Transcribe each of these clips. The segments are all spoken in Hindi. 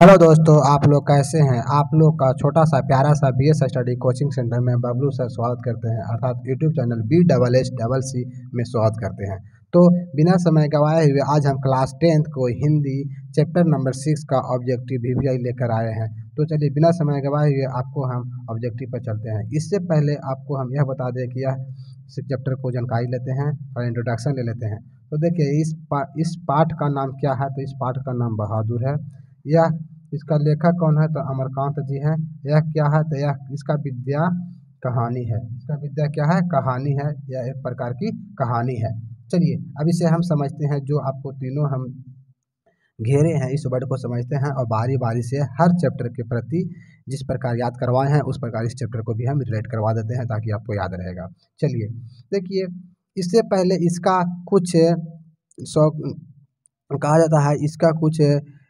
हेलो दोस्तों, आप लोग कैसे हैं। आप लोग का छोटा सा प्यारा सा बीएस स्टडी कोचिंग सेंटर में बबलू सर स्वागत करते हैं, अर्थात यूट्यूब चैनल BSSC में स्वागत करते हैं। तो बिना समय गवाए हुए आज हम क्लास 10th को हिंदी चैप्टर नंबर 6 का ऑब्जेक्टिव VVI लेकर आए हैं। तो चलिए बिना समय गवाए हुए आपको हम ऑब्जेक्टिव पर चलते हैं। इससे पहले आपको हम यह बता दें कि यह चैप्टर को जानकारी लेते हैं और इंट्रोडक्शन ले लेते हैं। तो देखिए इस पाठ का नाम क्या है। तो इस पाठ का नाम बहादुर है। यह इसका लेखक कौन है। तो अमरकांत जी हैं। यह क्या है। तो यह इसका विद्या कहानी है। इसका विद्या क्या है, कहानी है। यह एक प्रकार की कहानी है। चलिए अब इसे हम समझते हैं। जो आपको तीनों हम घेरे हैं इस वर्ड को समझते हैं और बारी बारी से हर चैप्टर के प्रति जिस प्रकार याद करवाए हैं उस प्रकार इस चैप्टर को भी हम रिलेट करवा देते हैं ताकि आपको याद रहेगा। चलिए देखिए, इससे पहले इसका कुछ सौ कहा जाता है, इसका कुछ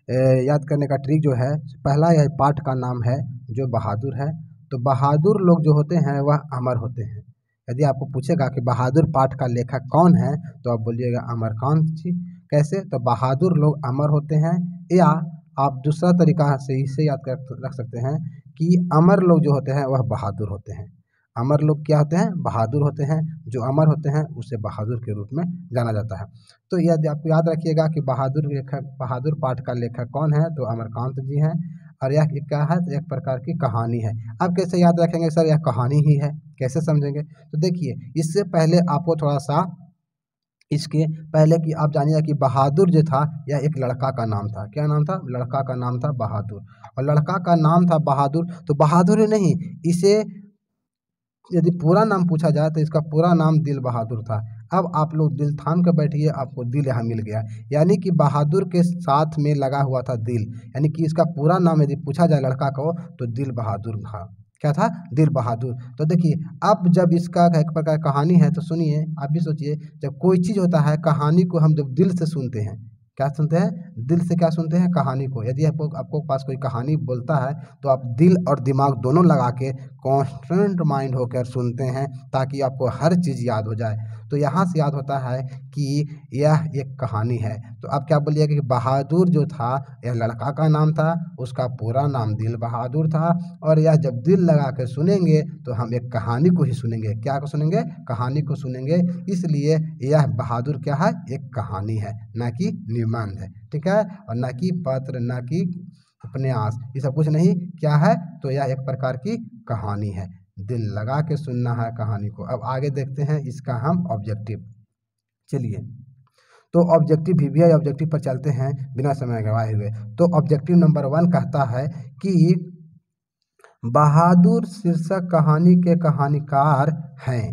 याद करने का ट्रिक जो है, पहला यह पाठ का नाम है जो बहादुर है। तो बहादुर लोग जो होते हैं वह अमर होते हैं। यदि आपको पूछेगा कि बहादुर पाठ का लेखक कौन है तो आप बोलिएगा अमरकांत जी। कैसे। तो बहादुर लोग अमर होते हैं, या आप दूसरा तरीका से इसे याद कर रख सकते हैं कि अमर लोग जो होते हैं वह बहादुर होते हैं। अमर लोग क्या होते हैं, बहादुर होते हैं। जो अमर होते हैं उसे बहादुर के रूप में जाना जाता है। तो यदि आपको याद रखिएगा कि बहादुर पाठ का लेखक कौन है तो अमरकांत जी हैं। और यह क्या है, तो एक प्रकार की कहानी है। आप कैसे याद रखेंगे सर, यह कहानी ही है, कैसे समझेंगे। तो देखिए, इससे पहले आपको थोड़ा सा इसके पहले कि आप जानिए कि बहादुर जो था यह एक लड़का का नाम था। क्या नाम था, लड़का का नाम था बहादुर। और लड़का का नाम था बहादुर, तो बहादुर ही नहीं, इसे यदि पूरा नाम पूछा जाए तो इसका पूरा नाम दिल बहादुर था। अब आप लोग दिल थाम के बैठिए, आपको दिल यहाँ मिल गया। यानी कि बहादुर के साथ में लगा हुआ था दिल, यानी कि इसका पूरा नाम यदि पूछा जाए लड़का को तो दिल बहादुर था। क्या था, दिल बहादुर। तो देखिए, अब जब इसका एक प्रकार कहानी है तो सुनिए, आप भी सोचिए, जब कोई चीज़ होता है कहानी को हम जब दिल से सुनते हैं, क्या सुनते हैं, दिल से क्या सुनते हैं, कहानी को। यदि आपको पास कोई कहानी बोलता है तो आप दिल और दिमाग दोनों लगा के कॉन्स्टेंट माइंड होकर सुनते हैं ताकि आपको हर चीज़ याद हो जाए। तो यहाँ से याद होता है कि यह एक कहानी है। तो आप क्या बोलिएगा कि बहादुर जो था यह लड़का का नाम था, उसका पूरा नाम दिल बहादुर था। और यह जब दिल लगा कर सुनेंगे तो हम एक कहानी को ही सुनेंगे। क्या को सुनेंगे, कहानी को सुनेंगे। इसलिए यह बहादुर क्या है, एक कहानी है, ना कि निबंध है। ठीक है, और ना कि पत्र, ना कि उपन्यास, ये सब कुछ नहीं। क्या है, तो यह एक प्रकार की कहानी है। दिल लगा के सुनना है कहानी को। अब आगे देखते हैं इसका हम ऑब्जेक्टिव। चलिए, तो ऑब्जेक्टिव VVI ऑब्जेक्टिव पर चलते हैं बिना समय गवाए हुए। तो ऑब्जेक्टिव नंबर 1 कहता है कि बहादुर शीर्षक कहानी के कहानीकार हैं।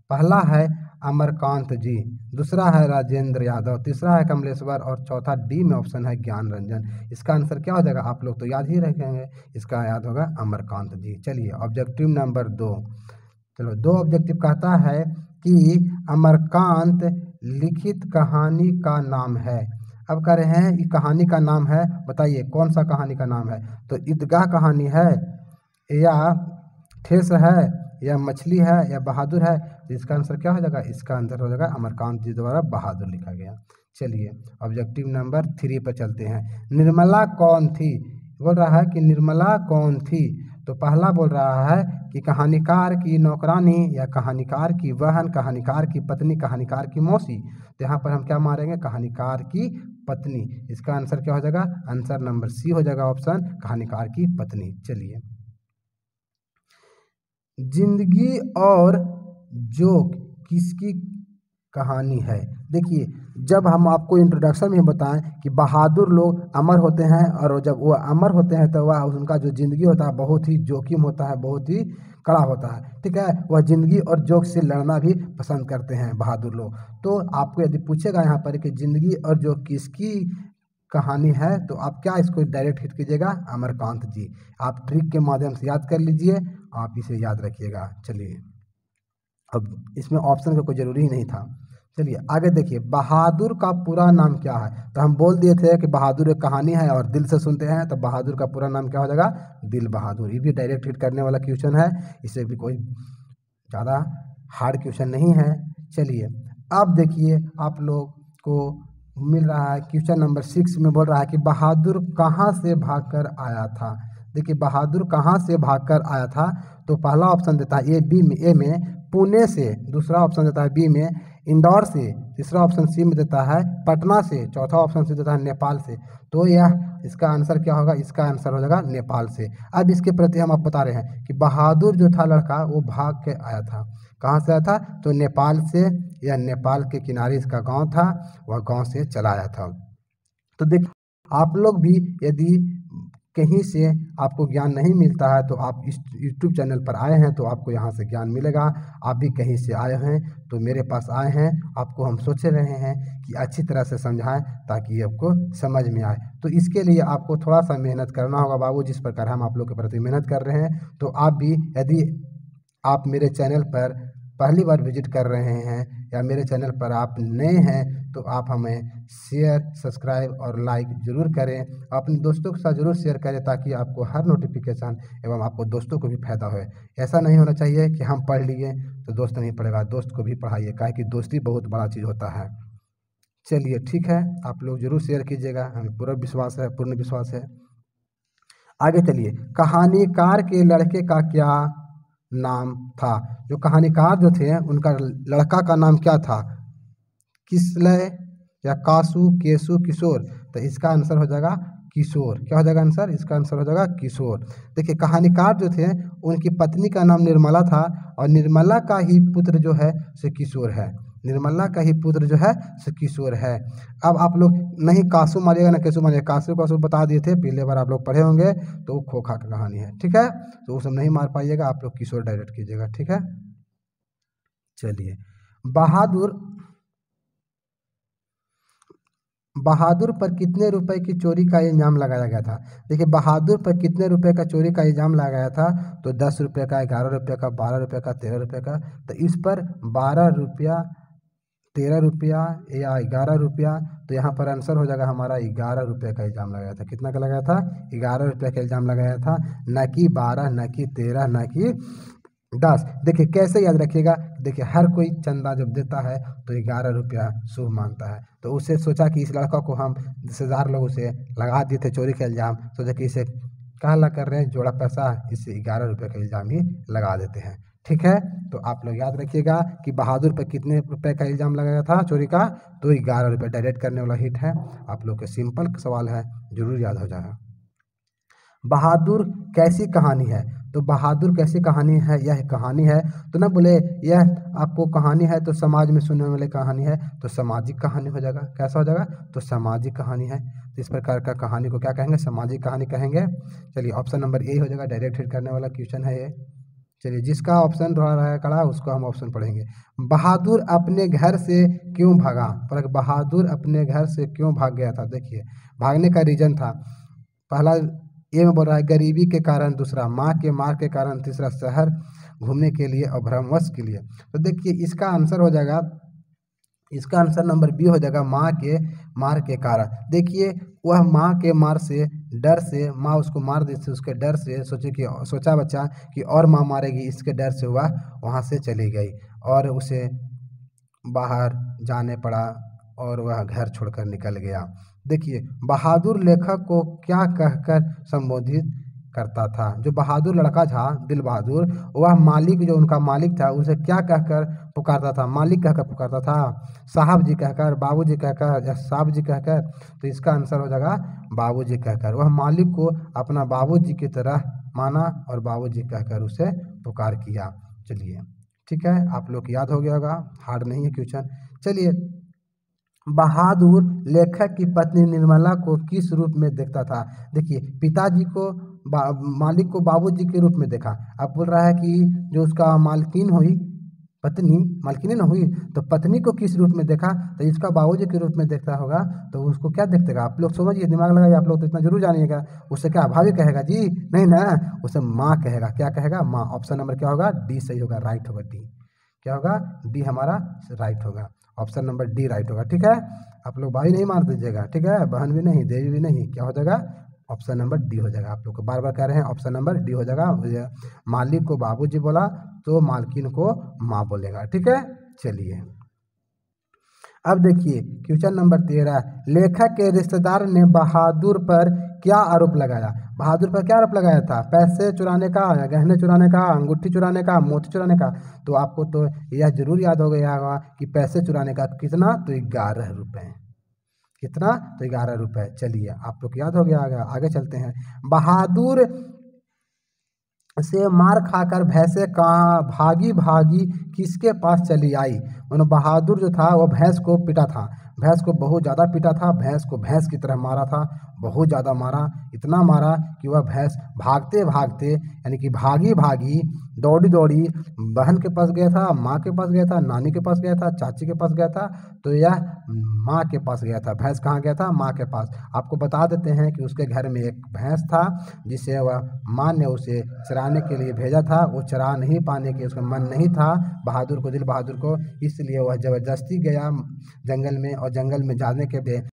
पहला है अमरकांत जी, दूसरा है राजेंद्र यादव, तीसरा है कमलेश्वर और चौथा डी में ऑप्शन है ज्ञान रंजन। इसका आंसर क्या हो जाएगा, आप लोग तो याद ही रखेंगे, इसका याद होगा अमरकांत जी। चलिए ऑब्जेक्टिव नंबर 2। चलो, 2 ऑब्जेक्टिव कहता है कि अमरकांत लिखित कहानी का नाम है। अब कह रहे हैं ये कहानी का नाम है, बताइए कौन सा कहानी का नाम है। तो ईदगाह कहानी है, या ठेस है, या मछली है, या बहादुर है। तो इसका आंसर क्या हो जाएगा, इसका आंसर हो जाएगा अमरकांत जी द्वारा बहादुर लिखा गया। चलिए ऑब्जेक्टिव नंबर 3 पर चलते हैं। निर्मला कौन थी, बोल रहा है कि निर्मला कौन थी। तो पहला बोल रहा है कि कहानीकार की नौकरानी, या कहानीकार की बहन, कहानीकार की पत्नी, कहानीकार की मौसी। तो यहाँ पर हम क्या मारेंगे, कहानीकार की पत्नी। इसका आंसर क्या हो जाएगा, आंसर नंबर सी हो जाएगा, ऑप्शन कहानीकार की पत्नी। चलिए, जिंदगी और जोक किसकी कहानी है। देखिए, जब हम आपको इंट्रोडक्शन में बताएं कि बहादुर लोग अमर होते हैं, और जब वो अमर होते हैं तो वह उनका जो ज़िंदगी होता है बहुत ही जोखिम होता है, बहुत ही कड़ा होता है। ठीक है, वह ज़िंदगी और जोक से लड़ना भी पसंद करते हैं बहादुर लोग। तो आपको यदि पूछेगा यहाँ पर कि ज़िंदगी और जोक किसकी कहानी है तो आप क्या इसको डायरेक्ट हिट कीजिएगा, अमरकांत जी। आप ट्रिक के माध्यम से याद कर लीजिए, आप इसे याद रखिएगा। चलिए, अब इसमें ऑप्शन का कोई ज़रूरी ही नहीं था। चलिए आगे देखिए, बहादुर का पूरा नाम क्या है। तो हम बोल दिए थे कि बहादुर एक कहानी है और दिल से सुनते हैं, तो बहादुर का पूरा नाम क्या हो जाएगा, दिल बहादुर। ये भी डायरेक्ट हिट करने वाला क्वेश्चन है, इसे भी कोई ज़्यादा हार्ड क्वेश्चन नहीं है। चलिए अब देखिए, आप लोग को मिल रहा है क्वेश्चन नंबर 6 में बोल रहा है कि बहादुर कहाँ से भागकर आया था। देखिए बहादुर कहाँ से भागकर आया था, तो पहला ऑप्शन देता है ए में पुणे से, दूसरा ऑप्शन देता है बी में इंदौर से, तीसरा ऑप्शन सी में देता है पटना से, चौथा ऑप्शन सी देता है नेपाल से। तो यह इसका आंसर क्या होगा, इसका आंसर हो जाएगा नेपाल से। अब इसके प्रति हम आप बता रहे हैं कि बहादुर जो था लड़का वो भाग के आया था। कहाँ से आया था, तो नेपाल से, या नेपाल के किनारे इसका गांव था, वह गांव से चला आया था। तो देखिए आप लोग भी यदि कहीं से आपको ज्ञान नहीं मिलता है तो आप इस यूट्यूब चैनल पर आए हैं तो आपको यहाँ से ज्ञान मिलेगा। आप भी कहीं से आए हैं तो मेरे पास आए हैं, आपको हम सोच रहे हैं कि अच्छी तरह से समझाएं ताकि आपको समझ में आए। तो इसके लिए आपको थोड़ा सा मेहनत करना होगा बाबू, जिस प्रकार हम आप लोग के प्रति मेहनत कर रहे हैं। तो आप भी यदि आप मेरे चैनल पर पहली बार विजिट कर रहे हैं या मेरे चैनल पर आप नए हैं तो आप हमें शेयर, सब्सक्राइब और लाइक ज़रूर करें। अपने दोस्तों के साथ ज़रूर शेयर करें ताकि आपको हर नोटिफिकेशन एवं आपको दोस्तों को भी फायदा हो। ऐसा नहीं होना चाहिए कि हम पढ़ लिए तो दोस्त नहीं पढ़ेगा, दोस्त को भी पढ़ाइए, काहे कि दोस्ती बहुत बड़ा चीज़ होता है। चलिए ठीक है, आप लोग ज़रूर शेयर कीजिएगा, हमें पूर्ण विश्वास है। आगे चलिए, कहानीकार के लड़के का क्या नाम था। जो कहानीकार जो थे उनका लड़का का नाम क्या था, किसलय या कासु, केसु, किशोर। तो इसका आंसर हो जाएगा किशोर। क्या हो जाएगा आंसर, इसका आंसर हो जाएगा किशोर। देखिए कहानीकार जो थे उनकी पत्नी का नाम निर्मला था और निर्मला का ही पुत्र जो है से किशोर है। निर्मला का ही पुत्र जो है से किशोर है। अब आप लोग नहीं कासु मारिएगा ना केसु मारिएगा, कासु बता दिए थे पिछले बार आप लोग पढ़े होंगे, तो वो खोखा का कहानी है, ठीक है। तो वो सब नहीं मार पाइएगा, आप लोग किशोर डायरेक्ट कीजिएगा, ठीक है। चलिए, बहादुर पर कितने रुपए की चोरी का इल्जाम लगाया गया था। देखिए बहादुर पर कितने रुपए का चोरी का इल्जाम लगाया था, तो 10 रुपये का, 11 रुपये का, 12 रुपये का, 13 रुपये का। तो इस पर 12 रुपया, 13 रुपया या 11 रुपया, तो यहाँ पर आंसर हो जाएगा हमारा 11 रुपये का इल्ज़ाम लगाया था। कितना का लगाया था, 11 रुपये का इल्ज़ाम लगाया था, न कि 12, न कि 13, न कि 10। देखिए कैसे याद रखिएगा, देखिए हर कोई चंदा जब देता है तो 11 रुपया शुभ मानता है। तो उससे सोचा कि इस लड़का को हम 10,000 लोगों से लगा दिए थे चोरी का इल्ज़ाम, सोचा कि इसे काला कर रहे हैं जोड़ा पैसा, इसे 11 रुपये का इल्ज़ाम ही लगा देते हैं, ठीक है। तो आप लोग याद रखिएगा कि बहादुर पर कितने रुपए का इल्ज़ाम लगाया था चोरी का, तो 11 रुपये। डायरेक्ट करने वाला हिट है, आप लोग के सिंपल सवाल है, जरूर याद हो जाएगा। बहादुर कैसी कहानी है, तो बहादुर कैसी कहानी है, यह कहानी है तो ना बोले यह आपको कहानी है तो समाज में सुनने वाली कहानी है, तो सामाजिक कहानी हो जाएगा। कैसा हो जाएगा, तो सामाजिक कहानी है। इस प्रकार का कहानी को क्या कहेंगे, सामाजिक कहानी कहेंगे। चलिए ऑप्शन नंबर ए हो जाएगा, डायरेक्ट हिट करने वाला क्वेश्चन है ये। चलिए जिसका ऑप्शन रहा कड़ा उसको हम ऑप्शन पढ़ेंगे। बहादुर अपने घर से क्यों भागा, पर बहादुर अपने घर से क्यों भाग गया था। देखिए भागने का रीजन था, पहला ये में बोल रहा है गरीबी के कारण, दूसरा माँ के मार के कारण, तीसरा शहर घूमने के लिए और भ्रमवश के लिए। तो देखिए इसका आंसर हो जाएगा, इसका आंसर नंबर बी हो जाएगा, माँ के मार के कारण। देखिए वह माँ के मार से, डर से, माँ उसको मार दी थी, उसके डर से सोचा बच्चा कि और माँ मारेगी, इसके डर से वह वहाँ से चली गई और उसे बाहर जाने पड़ा और वह घर छोड़कर निकल गया। देखिए बहादुर लेखक को क्या कहकर संबोधित करता था। जो बहादुर लड़का था दिल बहादुर, वह मालिक, जो उनका मालिक था उसे क्या कहकर पुकारता था, मालिक कहकर पुकारता था, साहब जी कहकर, बाबू जी कहकर, या साहब जी कहकर। तो इसका आंसर हो जाएगा बाबू जी कहकर। वह मालिक को अपना बाबू जी की तरह माना और बाबू जी कहकर उसे पुकार किया। चलिए ठीक है, आप लोग याद हो गया होगा, हार्ड नहीं है क्वेश्चन। चलिए, बहादुर लेखक की पत्नी निर्मला को किस रूप में देखता था। देखिए पिताजी को, मालिक को बाबूजी के रूप में देखा। अब बोल रहा है कि जो उसका मालकिन हुई, पत्नी मालकिन न हुई, तो पत्नी को किस रूप में देखा, तो इसका बाबूजी के रूप में देखता होगा। तो उसको क्या देखतेगा, आप लोग समझिए, दिमाग लगाइए, आप लोग तो इतना जरूर जानिएगा। उससे क्या भाभी कहेगा जी, नहीं ना, उसे माँ कहेगा। क्या कहेगा, माँ। ऑप्शन नंबर क्या होगा, डी सही होगा, राइट होगा डी। क्या होगा, डी हमारा राइट होगा, ऑप्शन नंबर डी राइट होगा, ठीक है। आप लोग भाई नहीं मार दीजिएगा, ठीक है, बहन भी नहीं, देवी भी नहीं, क्या हो जाएगा, ऑप्शन नंबर डी हो जाएगा। आप लोग को बार बार कह रहे हैं, ऑप्शन नंबर डी हो जाएगा। मालिक को बाबूजी बोला तो मालकिन को माँ बोलेगा, ठीक है। चलिए अब देखिए क्वेश्चन नंबर 13, लेखक के रिश्तेदार ने बहादुर पर क्या आरोप लगाया। बहादुर पर क्या आरोप लगाया था? पैसे चुराने का, गहने चुराने का, अंगूठी चुराने का, मोती चुराने का। तो आपको तो यह जरूर याद हो गया होगा कि पैसे चुराने का कितना, तो 11 रुपये। कितना? तो 11 रुपये। चलिए आप लोग याद हो गया होगा, आगे चलते हैं। बहादुर से मार खाकर भैंसे कहाँ भागी भागी किसके पास चली आई। उन्होंने बहादुर जो था वो भैंस को पीटा था, भैंस को बहुत ज़्यादा पीटा था, भैंस को भैंस की तरह मारा था, बहुत ज़्यादा मारा, इतना मारा कि वह भैंस भागते भागते यानी कि भागी भागी दौड़ी दौड़ी बहन के पास गया था, माँ के पास गया था, नानी के पास गया था, चाची के पास गया था। तो यह माँ के पास गया था। भैंस कहाँ गया था? माँ के पास। आपको बता देते हैं कि उसके घर में एक भैंस था जिसे वह माँ ने उसे चराने के लिए भेजा था। वो चरा नहीं पाने के उसका मन नहीं था बहादुर को, दिल बहादुर को, इसलिए वह ज़बरदस्ती गया जंगल में, और जंगल में जाने के बाद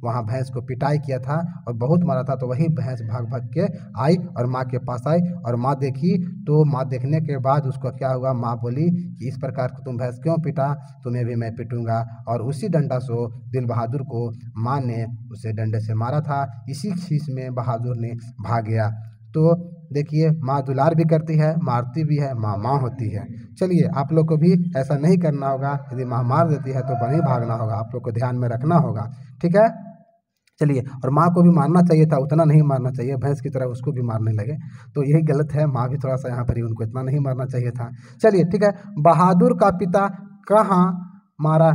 वहाँ भैंस को पिटाई किया था और बहुत मारा था। तो वही भैंस भाग भाग के आई और माँ के पास आई, और माँ देखी। तो माँ देखने के बाद उसको क्या हुआ, माँ बोली कि इस प्रकार को तुम भैंस क्यों पिटा, तुम्हें भी मैं पिटूंगा। और उसी डंडा से दिल बहादुर को माँ ने उसे डंडे से मारा था। इसी खीस में बहादुर ने भाग गया। तो देखिए माँ दुलार भी करती है, मारती भी है, माँ माँ होती है। चलिए आप लोग को भी ऐसा नहीं करना होगा। यदि माँ मार देती है तो नहीं भागना होगा, आप लोग को ध्यान में रखना होगा, ठीक है। चलिए, और माँ को भी मारना चाहिए था, उतना नहीं मारना चाहिए, भैंस की तरह उसको भी मारने लगे, तो यही गलत है। माँ भी थोड़ा सा यहाँ पर ही, उनको इतना नहीं मारना चाहिए था। चलिए ठीक है। बहादुर का पिता कहाँ मारा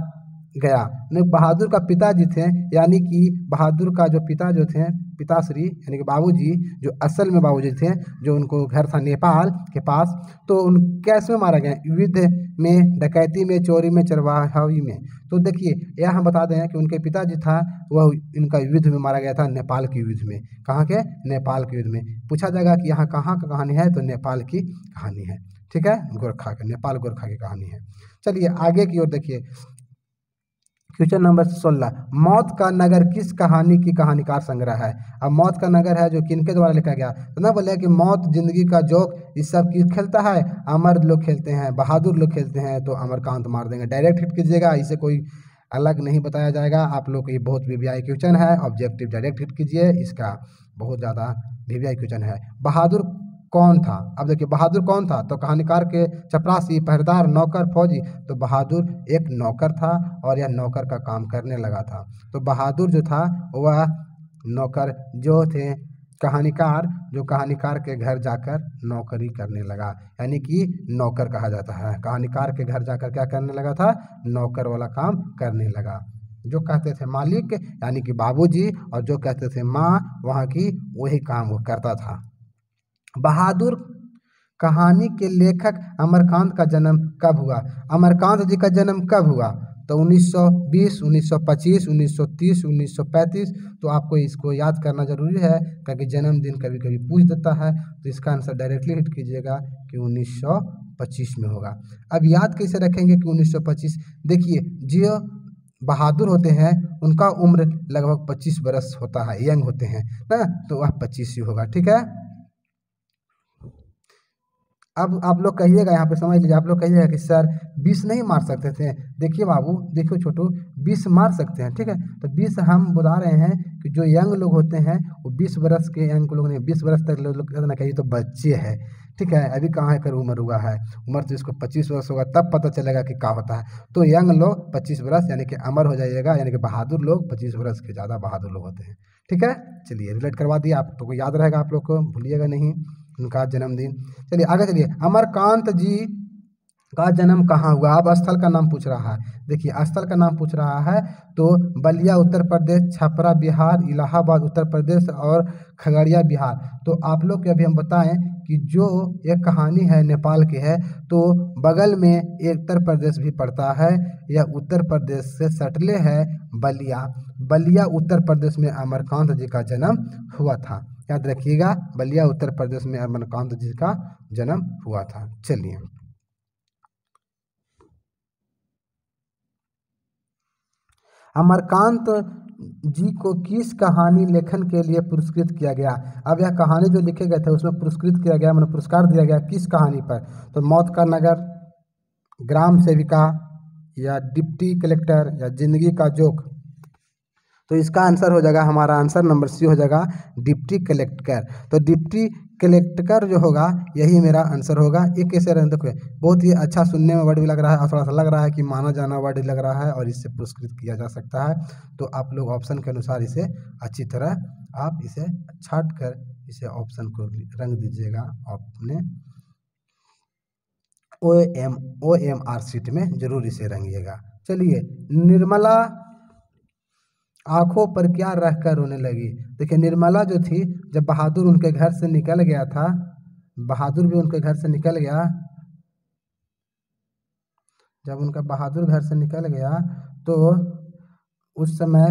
गया? बहादुर का पिताजी थे, यानी कि बहादुर का जो पिता जो थे, पिताश्री यानी कि बाबूजी, जो असल में बाबूजी थे, जो उनको घर था नेपाल के पास, तो उन कैसे मारा गया? युद्ध में, डकैती में, चोरी में, चरवाही में। तो देखिए यह हम बता दें कि उनके पिताजी था वह इनका युद्ध में मारा गया था, नेपाल के युद्ध में। कहाँ के? नेपाल के युद्ध में। पूछा जाएगा कि यहाँ कहाँ का कहानी है, तो नेपाल की कहानी है, ठीक है, गोरखा के, नेपाल गोरखा की कहानी है। चलिए आगे की ओर देखिए क्वेश्चन नंबर 16, मौत का नगर किस कहानी की कहानीकार संग्रह है? अब मौत का नगर है जो किनके द्वारा लिखा गया? तो ना बोले कि मौत जिंदगी का जोक, इस सब की खेलता है, अमर लोग खेलते हैं, बहादुर लोग खेलते हैं, तो अमरकांत मार देंगे। डायरेक्ट हिट कीजिएगा, इसे कोई अलग नहीं बताया जाएगा। आप लोग को ये बहुत वीवीआई क्वेश्चन है, ऑब्जेक्टिव डायरेक्ट हिट कीजिए, इसका बहुत ज़्यादा वीवीआई क्वेश्चन है। बहादुर कौन था? अब देखिए बहादुर कौन था, तो कहानीकार के चपरासी, पहरेदार, नौकर, फौजी। तो बहादुर एक नौकर था और यह नौकर का काम करने लगा था। तो बहादुर जो था वह नौकर जो थे, कहानीकार जो कहानीकार के घर जाकर नौकरी करने लगा, यानी कि नौकर कहा जाता है। कहानीकार के घर जाकर क्या करने लगा था? नौकर वाला काम करने लगा। जो कहते थे मालिक यानी कि बाबूजी, और जो कहते थे माँ वहाँ की, वही काम वो करता था। बहादुर कहानी के लेखक अमरकांत का जन्म कब हुआ? अमरकांत जी का जन्म कब हुआ? तो 1920, 1925, 1930, 1935। तो आपको इसको याद करना जरूरी है, क्योंकि जन्मदिन कभी कभी पूछ देता है। तो इसका आंसर डायरेक्टली हिट कीजिएगा कि 1925 में होगा। अब याद कैसे रखेंगे कि 1925? देखिए जो बहादुर होते हैं उनका उम्र लगभग 25 बरस होता है, यंग होते हैं ना, तो वह 25 ही होगा, ठीक है। अब आप लोग कहिएगा, यहाँ पे समझ लीजिए, आप लोग कहिएगा कि सर 20 नहीं मार सकते थे। देखिए बाबू, देखिए छोटू, 20 मार सकते हैं, ठीक है। तो 20 हम बता रहे हैं कि जो यंग लोग होते हैं वो 20 बरस के यंग लोग नहीं, 20 बरस तक लोग कहते ना, कहिए तो बच्चे हैं, ठीक है, अभी कहाँ है कर उम्र हुआ है। उम्र तो इसको 25 वर्ष होगा तब पता चलेगा कि क्या होता है। तो यंग लोग 25 बरस यानी कि अमर हो जाइएगा, यानी कि बहादुर लोग 25 बरस के ज़्यादा बहादुर लोग होते हैं, ठीक है। चलिए रिलेट करवा दिया, आप तो याद रहेगा, आप लोग को भूलिएगा नहीं उनका जन्मदिन। चलिए आगे चलिए। अमरकांत जी का जन्म कहाँ हुआ? अब स्थल का नाम पूछ रहा है। देखिए स्थल का नाम पूछ रहा है, तो बलिया उत्तर प्रदेश, छपरा बिहार, इलाहाबाद उत्तर प्रदेश और खगड़िया बिहार। तो आप लोग के अभी हम बताएं कि जो एक कहानी है नेपाल की है, तो बगल में एक उत्तर प्रदेश भी पड़ता है, यह उत्तर प्रदेश से सटले है बलिया। बलिया उत्तर प्रदेश में अमरकांत जी का जन्म हुआ था, याद रखिएगा, बलिया उत्तर प्रदेश में अमरकांत जी का जन्म हुआ था। चलिए अमरकांत जी को किस कहानी लेखन के लिए पुरस्कृत किया गया? अब यह कहानी जो लिखे गए थे उसमें पुरस्कृत किया गया, मतलब पुरस्कार दिया गया किस कहानी पर? तो मौत का नगर, ग्राम सेविका, या डिप्टी कलेक्टर या जिंदगी का जोक। तो इसका आंसर हो जाएगा, हमारा आंसर नंबर सी हो जाएगा डिप्टी कलेक्टर। तो डिप्टी कलेक्टर जो होगा यही मेरा आंसर होगा। ये कैसे रहे देखो, बहुत ही अच्छा सुनने में वर्ड भी लग रहा है और थोड़ा सा लग रहा है कि माना जाना वर्ड लग रहा है और इससे पुरस्कृत किया जा सकता है। तो आप लोग ऑप्शन के अनुसार इसे अच्छी तरह आप इसे छाट कर इसे ऑप्शन को रंग दीजिएगा अपने OMR शीट में जरूर इसे रंगिएगा। चलिए, निर्मला आंखों पर क्या रखकर रोने लगी। देखिए, निर्मला जो थी, जब बहादुर उनके घर से निकल गया था, बहादुर भी उनके घर से निकल गया, जब उनका बहादुर घर से निकल गया तो उस समय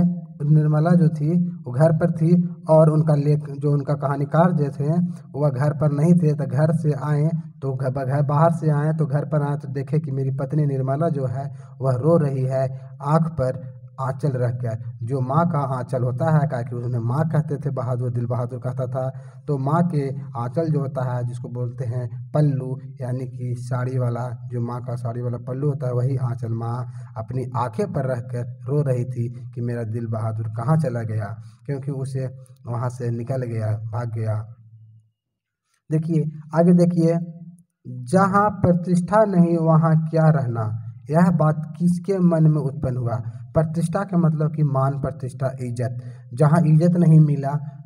निर्मला जो थी वो घर पर थी और उनका जो उनका कहानीकार जो थे वह घर पर नहीं थे। तो घर से आए तो घर बाहर से आए तो घर पर आए तो देखे कि मेरी पत्नी निर्मला जो है वह रो रही है, आँख पर आंचल रखकर। जो माँ का आंचल होता है, क्या कि उन्हें माँ कहते थे, बहादुर दिल बहादुर कहता था। तो माँ के आंचल जो होता है, जिसको बोलते हैं पल्लू, यानी कि साड़ी वाला, जो माँ का साड़ी वाला पल्लू होता है वही आंचल माँ अपनी आंखें पर रखकर रो रही थी कि मेरा दिल बहादुर कहाँ चला गया, क्योंकि उसे वहाँ से निकल गया, भाग गया। देखिए आगे, देखिए, जहाँ प्रतिष्ठा नहीं वहाँ क्या रहना, यह बात किसके मन में उत्पन्न हुआ। प्रतिष्ठा का मतलब कि मान प्रतिष्ठा, इज्जत। जहाँ इज्जत नहीं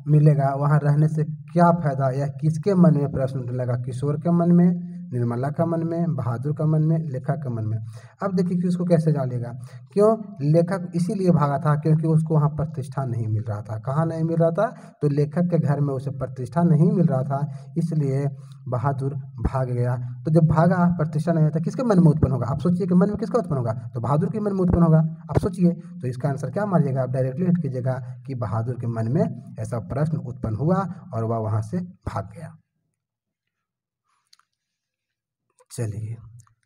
मिलेगा वहाँ रहने से क्या फायदा, यह किसके मन में प्रश्न उठने लगा। किशोर के मन में, निर्मला का मन में, बहादुर का मन में, लेखक के मन में। अब देखिए कि उसको कैसे डालेगा। क्यों लेखक इसीलिए भागा था क्योंकि उसको वहाँ प्रतिष्ठा नहीं मिल रहा था। कहाँ नहीं मिल रहा था, तो लेखक के घर में उसे प्रतिष्ठा नहीं मिल रहा था, इसलिए बहादुर भाग गया। तो जब भागा, प्रतिष्ठा नहीं होता, किसके मन में उत्पन्न होगा। आप सोचिए कि मन में किसका उत्पन्न होगा, तो बहादुर के मन में उत्पन्न होगा। आप सोचिए, तो इसका आंसर क्या मारिएगा, आप डायरेक्टली हिट कीजिएगा कि बहादुर के मन में ऐसा प्रश्न उत्पन्न हुआ और वह वहाँ से भाग गया। चलिए,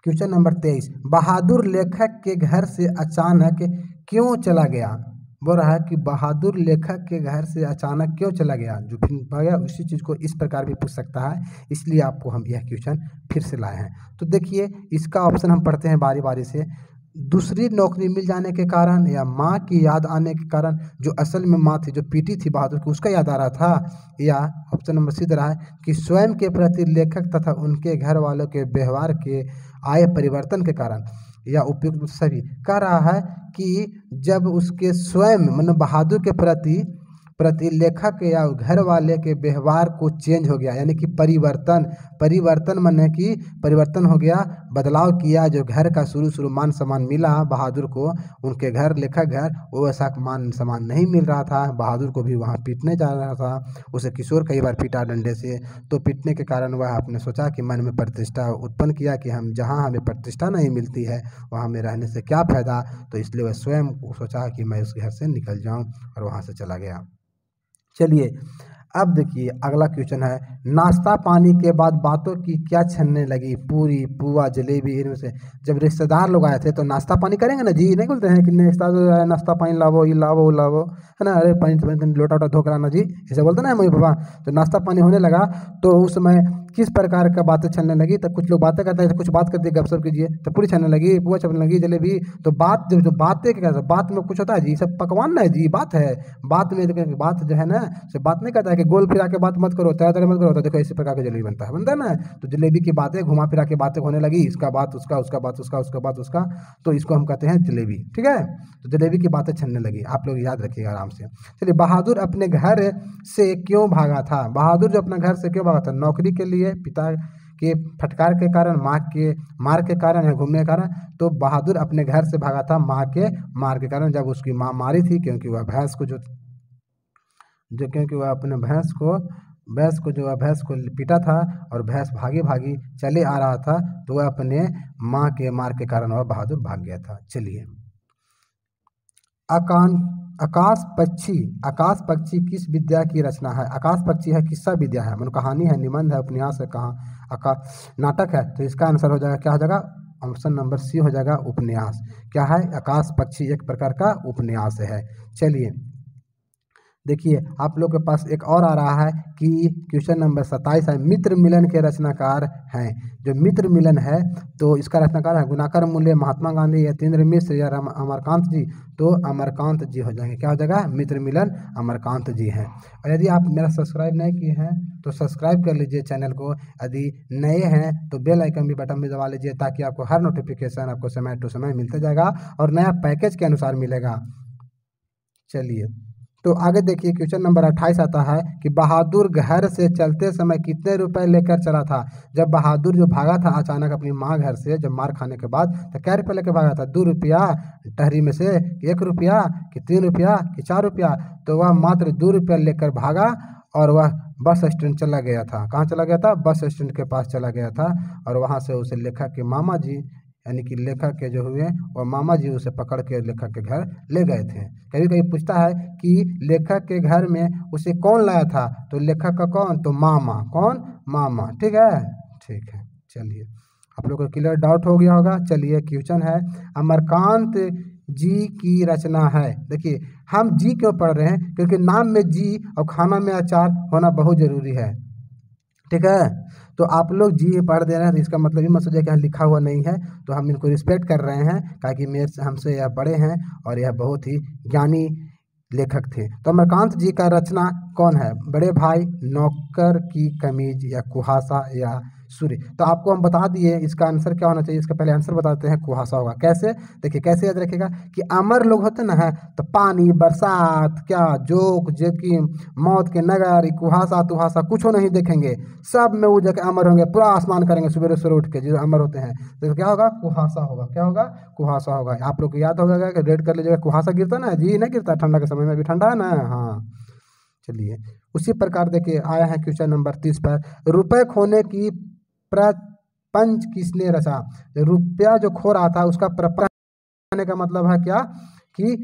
क्वेश्चन नंबर 23, बहादुर लेखक के घर से अचानक क्यों चला गया। बोल रहा है कि बहादुर लेखक के घर से अचानक क्यों चला गया। जो फिर गया उसी चीज़ को इस प्रकार भी पूछ सकता है, इसलिए आपको हम यह क्वेश्चन फिर से लाए हैं। तो देखिए, इसका ऑप्शन हम पढ़ते हैं बारी बारी से। दूसरी नौकरी मिल जाने के कारण, या माँ की याद आने के कारण, जो असल में माँ थी, जो पीटी थी बहादुर की, उसका याद आ रहा था, या ऑप्शन नंबर सी दे रहा है कि स्वयं के प्रति लेखक तथा उनके घर वालों के व्यवहार के आए परिवर्तन के कारण, या उपयुक्त सभी। कह रहा है कि जब उसके स्वयं मतलब बहादुर के प्रति लेखक या घर वाले के व्यवहार को चेंज हो गया, यानी कि परिवर्तन माने कि परिवर्तन हो गया, बदलाव किया। जो घर का शुरू मान सम्मान मिला बहादुर को, उनके घर, लेखक घर, वो ऐसा मान सम्मान नहीं मिल रहा था। बहादुर को भी वहाँ पीटने जा रहा था, उसे किशोर कई बार पीटा डंडे से। तो पीटने के कारण वह आपने सोचा कि मन में प्रतिष्ठा उत्पन्न किया कि हम जहाँ हमें प्रतिष्ठा नहीं मिलती है वहाँ हमें रहने से क्या फायदा। तो इसलिए वह स्वयं सोचा कि मैं उस घर से निकल जाऊँ और वहाँ से चला गया। चलिए, अब देखिए अगला क्वेश्चन है, नाश्ता पानी के बाद बातों की क्या छनने लगी। पूरी, पुआ, जलेबी, इनमें से। जब रिश्तेदार लोग आए थे तो नाश्ता पानी करेंगे ना जी, नहीं बोलते हैं कि नाश्ता पानी लावो, ये लावो, वो लावो, है ना, अरे पानी लोटा वोटा धो कर आना जी, ऐसे बोलते ना मम्मी पापा। तो नाश्ता पानी होने लगा तो उस समय किस प्रकार का बातें चलने लगी। तो कुछ लोग बातें करते हैं, कुछ बात करते गपशप कीजिए, तो पूरी छलने लगी, पुआ छलने लगी, जलेबी। तो बात जो बातें क्या, बात में कुछ होता है जी, सब पकवान ना है जी, बात है। बात में बात जो है ना, से बात नहीं करता है कि गोल फिरा के बात मत करो, तरह तरह मत करो। तो देखो इसी प्रकार का जलेबी बनता है ना। तो जलेबी की बातें घुमा फिरा के बातें होने लगी, इसका बात उसका, उसका बात उसका, उसका बात उसका। तो इसको हम कहते हैं जलेबी, ठीक है। तो जलेबी की बातें छलने लगी, आप लोग याद रखिएगा आराम से। चलिए, बहादुर अपने घर से क्यों भागा था। बहादुर जो अपना घर से क्यों भागा था, नौकरी के लिए, पिता के फटकार के कारण, माँ के मार के कारण, या घूमने के कारण। तो बहादुर अपने घर से भागा था माँ के मार के कारण, जब उसकी माँ मारी थी, क्योंकि वह भैंस को क्योंकि वह अपने भैंस को पीटा था और भैंस भागी भागी चले आ रहा था, तो वह अपने माँ के मार के कारण वह बहादुर भाग गया था। चलिए, आकाश पक्षी किस विद्या की रचना है। आकाश पक्षी है किस्सा विद्या है, मतलब कहानी है, निबंध है, उपन्यास है, नाटक है। तो इसका आंसर हो जाएगा, क्या हो जाएगा, ऑप्शन नंबर सी हो जाएगा, उपन्यास। क्या है, आकाश पक्षी एक प्रकार का उपन्यास है। चलिए, देखिए आप लोग के पास एक और आ रहा है कि क्वेश्चन नंबर 27 है, मित्र मिलन के रचनाकार हैं। जो मित्र मिलन है तो इसका रचनाकार है गुणाकर मूल्य, महात्मा गांधी, यतीन्द्र मिश्र या अमरकांत जी। तो अमरकांत जी हो जाएंगे। क्या हो जाएगा? मित्र मिलन अमरकांत जी हैं। और यदि आप मेरा सब्सक्राइब नहीं किए हैं तो सब्सक्राइब कर लीजिए चैनल को। यदि नए हैं तो बेल आइकन भी बटन भी दबा लीजिए, ताकि आपको हर नोटिफिकेशन आपको समय टू समय मिलता जाएगा और नया पैकेज के अनुसार मिलेगा। चलिए तो आगे देखिए, क्वेश्चन नंबर 28 आता है कि बहादुर घर से चलते समय कितने रुपए लेकर चला था। जब बहादुर जो भागा था अचानक अपनी माँ घर से, जब मार खाने के बाद, तो क्या रुपये लेकर भागा था? 2 रुपया टहरी में से, 1 रुपया कि 3 रुपया कि 4 रुपया। तो वह मात्र 2 रुपया लेकर भागा और वह बस स्टैंड चला गया था। कहाँ चला गया था? बस स्टैंड के पास चला गया था। और वहाँ से उसे लेखक के मामा जी, यानी कि लेखक के जो हुए और मामा जी उसे पकड़ के लेखक के घर ले गए थे। कभी कभी पूछता है कि लेखक के घर में उसे कौन लाया था, तो लेखक का कौन? तो मामा। कौन? मामा। ठीक है, ठीक है। चलिए आप लोग को क्लियर डाउट हो गया होगा। चलिए क्वेश्चन है, अमरकांत जी की रचना है। देखिए हम जी क्यों पढ़ रहे हैं? क्योंकि नाम में जी और खाना में अचार होना बहुत जरूरी है। ठीक है, तो आप लोग जी पढ़ दे रहे हैं तो इसका मतलब ये मत सोचिए कि यहाँ लिखा हुआ नहीं है। तो हम इनको रिस्पेक्ट कर रहे हैं, ताकि मेरे से हमसे यह बड़े हैं और यह बहुत ही ज्ञानी लेखक थे। तो अमरकांत जी का रचना कौन है? बड़े भाई, नौकर की कमीज या कुहासा या सूर्य। तो आपको हम बता दिए इसका आंसर क्या होना चाहिए। इसका पहले आंसर बताते हैं, कुहासा होगा। कैसे? देखिए कैसे याद रखेगा कि अमर लोग होते ना है, तो पानी, बरसात, क्या जोक जोखिम, मौत के नगर, कुहासा तुहासा कुछ नहीं देखेंगे, सब में वो जगह अमर होंगे, पूरा आसमान करेंगे सुबह सुबह उठ के, जो अमर होते हैं। तो क्या होगा? कुहासा होगा। क्या होगा? कुहासा होगा। आप लोग को याद होगा कि रेड कर लीजिएगा, कुहासा गिरता ना, जी नहीं गिरता ठंडा के समय में, भी ठंडा है ना। हाँ चलिए उसी प्रकार देखिए आया है क्वेश्चन नंबर 30 पर, रुपए खोने की प्रपंच किसने रचा। रुपया जो खो रहा था उसका प्रपंच कहने का मतलब है क्या कि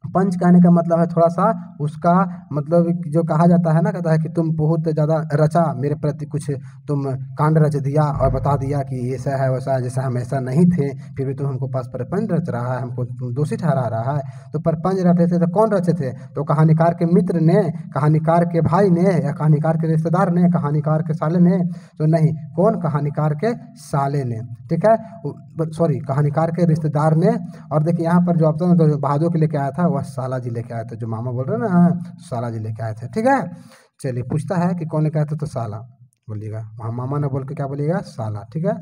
पंच कहने का मतलब है थोड़ा सा उसका मतलब जो कहा जाता है ना, कहता है कि तुम बहुत ज़्यादा रचा मेरे प्रति, कुछ तुम कांड रच दिया और बता दिया कि ऐसा है वैसा है, जैसा हम ऐसा नहीं थे, फिर भी तुम हमको पास प्रपंच रच रहा है, हमको दोषी ठहरा रहा है। तो प्रपंच रचे थे तो कौन रचे थे? तो कहानीकार के मित्र ने, कहानीकार के भाई ने, या कहानीकार के रिश्तेदार ने, कहानीकार के साले ने? तो नहीं, कौन? कहानीकार के साले ने। ठीक है, सॉरी, कहानीकार के रिश्तेदार ने। और देखिए यहाँ पर जो ऑप्शन तो बहादुर के लेके आया था वह साला जी लेके आए थे, जो मामा बोल रहे हैं ना, साला जी लेके आए थे। ठीक है, चलिए पूछता है कि कौन लेके आया था, तो साला बोलिएगा, वहाँ मामा ने बोल के क्या बोलिएगा? साला। ठीक है,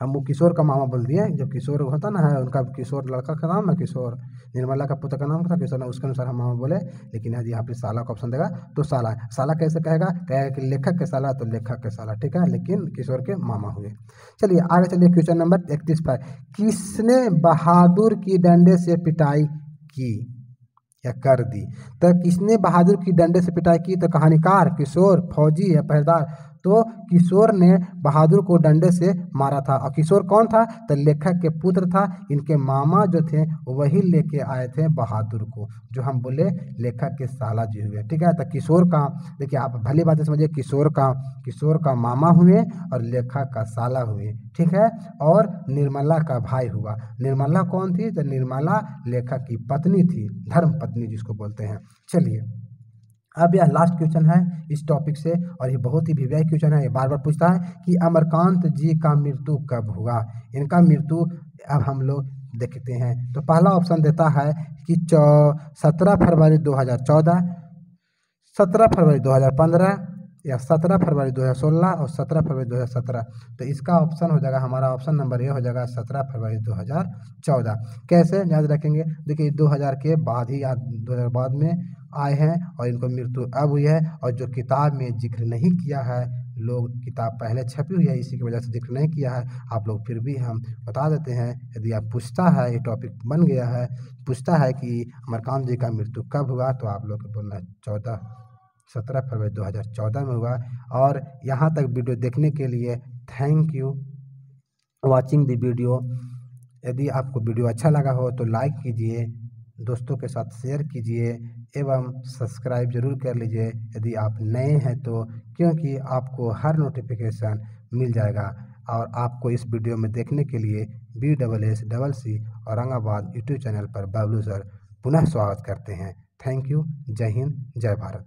हम वो किशोर का मामा बोल दिए। जब किशोर होता ना है, उनका किशोर लड़का का नाम ना किशोर, निर्मला का पुत्र का नाम था किशोर, उसके अनुसार हम मामा बोले। लेकिन यदि यहाँ पे साला का ऑप्शन देगा तो साला। साला कैसे कहेगा? कहेगा कि लेखक के साला, तो लेखक के साला। ठीक है, लेकिन किशोर के मामा हुए। चलिए आगे चलिए, क्वेश्चन नंबर 31 पर, किसने बहादुर की डंडे से पिटाई की या कर दी? तो किसने बहादुर की डंडे से पिटाई की? तो कहानीकार, किशोर, फौजी या पहरेदार? तो किशोर ने बहादुर को डंडे से मारा था। और किशोर कौन था? तो लेखक के पुत्र था। इनके मामा जो थे वही लेके आए थे बहादुर को, जो हम बोले लेखक के साला जी हुए। ठीक है, तो किशोर का, देखिए आप भली बात समझिए, किशोर का मामा हुए और लेखक का साला हुए। ठीक है, और निर्मला का भाई हुआ। निर्मला कौन थी? तो निर्मला लेखक की पत्नी थी, धर्म पत्नी जिसको बोलते हैं। चलिए अब यह लास्ट क्वेश्चन है इस टॉपिक से, और ये बहुत ही वीवीआई क्वेश्चन है। ये बार बार पूछता है कि अमरकांत जी का मृत्यु कब हुआ। इनका मृत्यु अब हम लोग देखते हैं। तो पहला ऑप्शन देता है कि 17 फरवरी 2014, 17 फरवरी 2015, या 17 फरवरी 2016 और 17 फरवरी 2017। तो इसका ऑप्शन हो जाएगा, हमारा ऑप्शन नंबर ये हो जाएगा 17 फरवरी 2014। कैसे याद रखेंगे? देखिए 2000 के बाद ही, 2000 बाद में आए हैं और इनको मृत्यु अब हुई है। और जो किताब में जिक्र नहीं किया है, लोग किताब पहले छपी हुई है, इसी की वजह से जिक्र नहीं किया है। आप लोग फिर भी हम बता देते हैं, यदि आप पूछता है, ये टॉपिक बन गया है, पूछता है कि अमरकांत जी का मृत्यु कब हुआ, तो आप लोग को बोलना 17 फरवरी 2014 में हुआ। और यहाँ तक वीडियो देखने के लिए thank you watching the video. यदि आपको वीडियो अच्छा लगा हो तो लाइक कीजिए, दोस्तों के साथ शेयर कीजिए एवं सब्सक्राइब जरूर कर लीजिए यदि आप नए हैं तो, क्योंकि आपको हर नोटिफिकेशन मिल जाएगा। और आपको इस वीडियो में देखने के लिए BSSCC औरंगाबाद यूट्यूब चैनल पर बबलू सर पुनः स्वागत करते हैं। Thank you. जय हिंद, जय भारत।